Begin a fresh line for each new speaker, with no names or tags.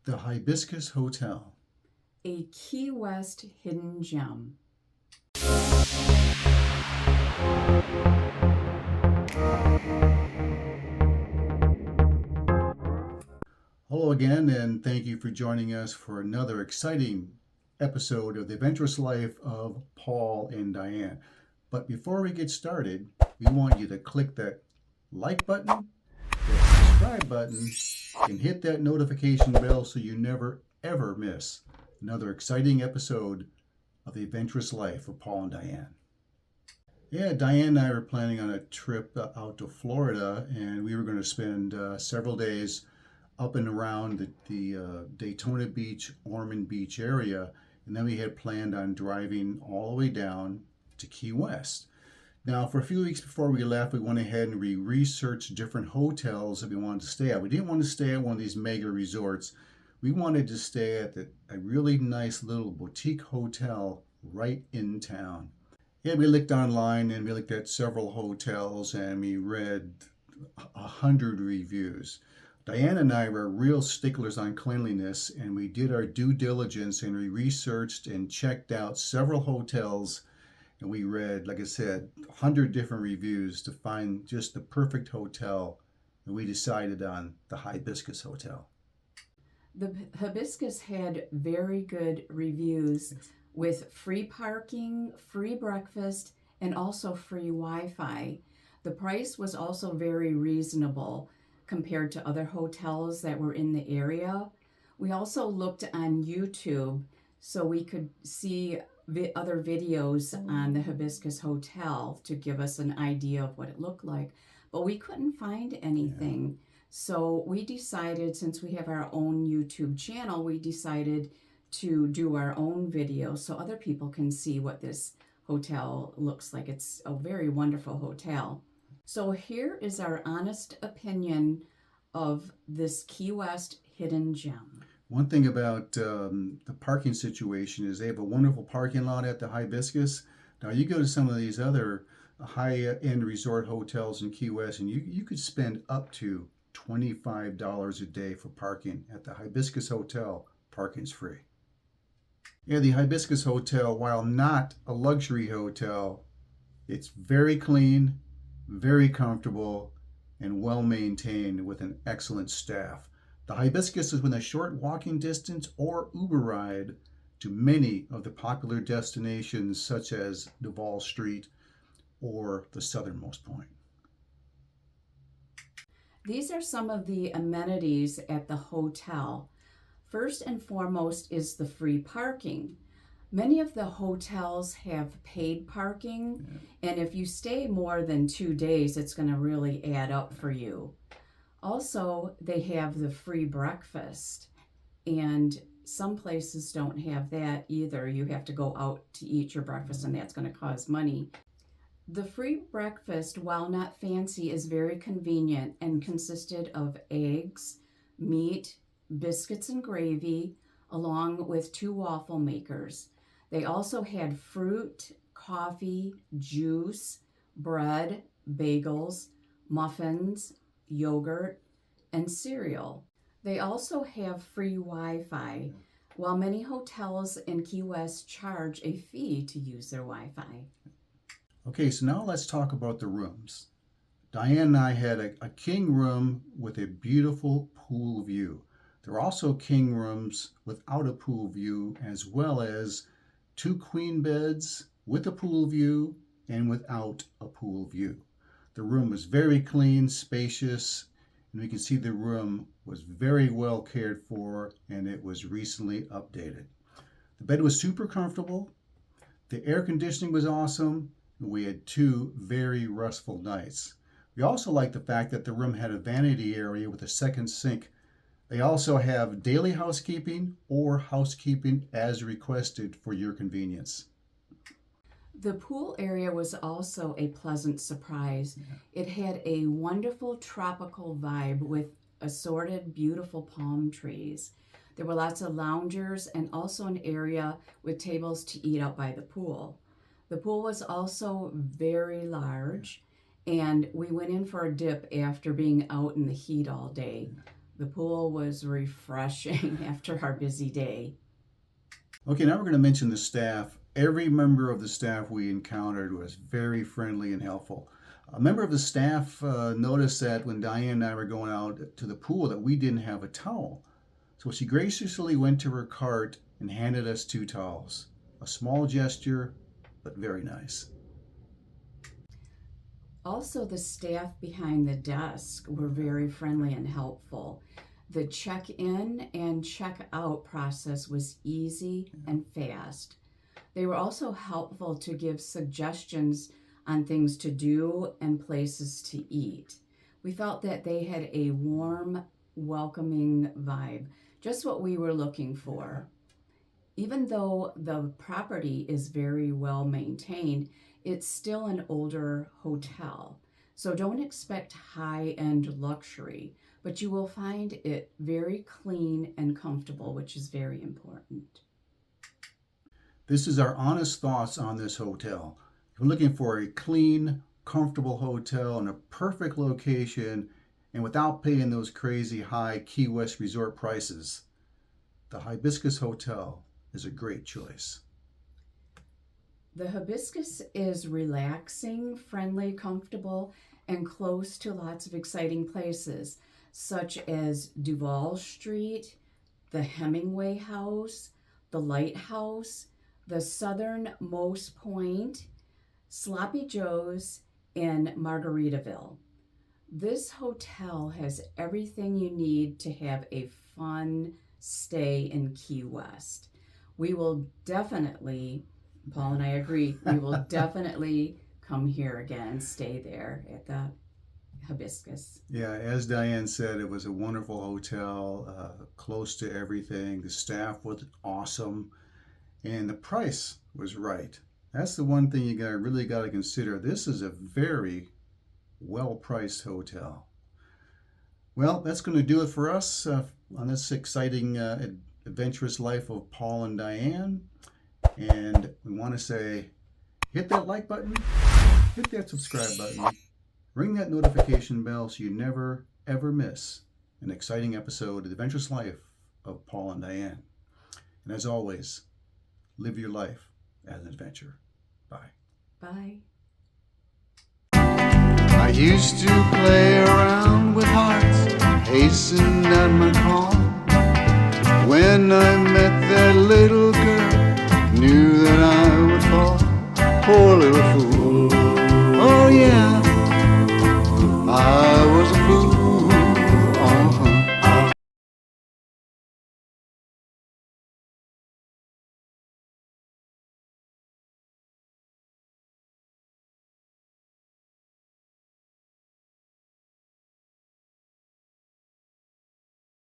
The Hibiscus Hotel.
A Key West hidden gem.
Hello again, and thank you for joining us for another exciting episode of the adventurous life of Paul and Diane. But before we get started, we want you to click that like button, that subscribe button, and hit that notification bell so you never ever miss another exciting episode of the adventurous life of Paul and Diane. Yeah, Diane and I were planning on a trip out to Florida, and we were going to spend several days up and around the Daytona Beach, Ormond Beach area, and then we had planned on driving all the way down to Key West. Now, for a few weeks before we left, we went ahead and we researched different hotels that we wanted to stay at. We didn't want to stay at one of these mega resorts. We wanted to stay at a really nice little boutique hotel right in town. Yeah, we looked online and we looked at several hotels and we read 100 reviews. Diane and I were real sticklers on cleanliness, and we did our due diligence and we researched and checked out several hotels, and we read, like I said, 100 different reviews to find just the perfect hotel, and we decided on the Hibiscus Hotel.
The Hibiscus had very good reviews with free parking, free breakfast, and also free Wi-Fi. The price was also very reasonable compared to other hotels that were in the area. We also looked on YouTube so we could see other videos on the Hibiscus Hotel to give us an idea of what it looked like, but we couldn't find anything. So we decided, since we have our own YouTube channel, we decided to do our own video so other people can see what this hotel looks like. It's a very wonderful hotel. So here is our honest opinion of this Key West hidden gem.
One thing about the parking situation is they have a wonderful parking lot at the Hibiscus. Now, you go to some of these other high-end resort hotels in Key West, and you could spend up to $25 a day for parking. At the Hibiscus Hotel, parking's free. Yeah, the Hibiscus Hotel, while not a luxury hotel, it's very clean, very comfortable, and well maintained with an excellent staff. The Hibiscus is within a short walking distance or Uber ride to many of the popular destinations such as Duval Street or the southernmost point.
These are some of the amenities at the hotel. First and foremost is the free parking. Many of the hotels have paid parking, and if you stay more than 2 days, it's going to really add up for you. Also, they have the free breakfast, and some places don't have that either. You have to go out to eat your breakfast, and that's going to cost money. The free breakfast, while not fancy, is very convenient and consisted of eggs, meat, biscuits and gravy, along with 2 waffle makers. They also had fruit, coffee, juice, bread, bagels, muffins, yogurt, and cereal. They also have free Wi-Fi, while many hotels in Key West charge a fee to use their Wi-Fi.
Okay, so now let's talk about the rooms. Diane and I had a king room with a beautiful pool view. There are also king rooms without a pool view, as well as 2 queen beds with a pool view and without a pool view. The room was very clean, spacious, and we can see the room was very well cared for, and it was recently updated. The bed was super comfortable. The air conditioning was awesome, and we had 2 very restful nights. We also liked the fact that the room had a vanity area with a second sink. They also have daily housekeeping or housekeeping as requested for your convenience.
The pool area was also a pleasant surprise. It had a wonderful tropical vibe with assorted beautiful palm trees. There were lots of loungers and also an area with tables to eat out by the pool. The pool was also very large, and we went in for a dip after being out in the heat all day. The pool was refreshing after our busy day.
Okay, now we're going to mention the staff. Every member of the staff we encountered was very friendly and helpful. A member of the staff noticed that when Diane and I were going out to the pool that we didn't have a towel. So she graciously went to her cart and handed us 2 towels. A small gesture, but very nice.
Also, the staff behind the desk were very friendly and helpful. The check-in and check-out process was easy and fast. They were also helpful to give suggestions on things to do and places to eat. We felt that they had a warm, welcoming vibe, just what we were looking for. Even though the property is very well maintained, it's still an older hotel. So don't expect high-end luxury, but you will find it very clean and comfortable, which is very important.
This is our honest thoughts on this hotel. If you're looking for a clean, comfortable hotel in a perfect location and without paying those crazy high Key West resort prices, the Hibiscus Hotel is a great choice.
The Hibiscus is relaxing, friendly, comfortable, and close to lots of exciting places, such as Duval Street, the Hemingway House, the Lighthouse, the Southernmost Point, Sloppy Joe's, and Margaritaville. This hotel has everything you need to have a fun stay in Key West. We will definitely, Paul and I agree, we will definitely come here again and stay there at the Hibiscus.
Yeah, as Diane said, it was a wonderful hotel, close to everything. The staff was awesome, and the price was right. That's the one thing you really got to consider. This is a very well-priced hotel. Well, that's going to do it for us on this exciting, adventurous life of Paul and Diane. And we want to say, hit that like button, hit that subscribe button, ring that notification bell so you never, ever miss an exciting episode of the adventurous life of Paul and Diane. And as always, live your life as an adventure. Bye.
Bye.
I used to play around with hearts, hasten at my call. When I met that little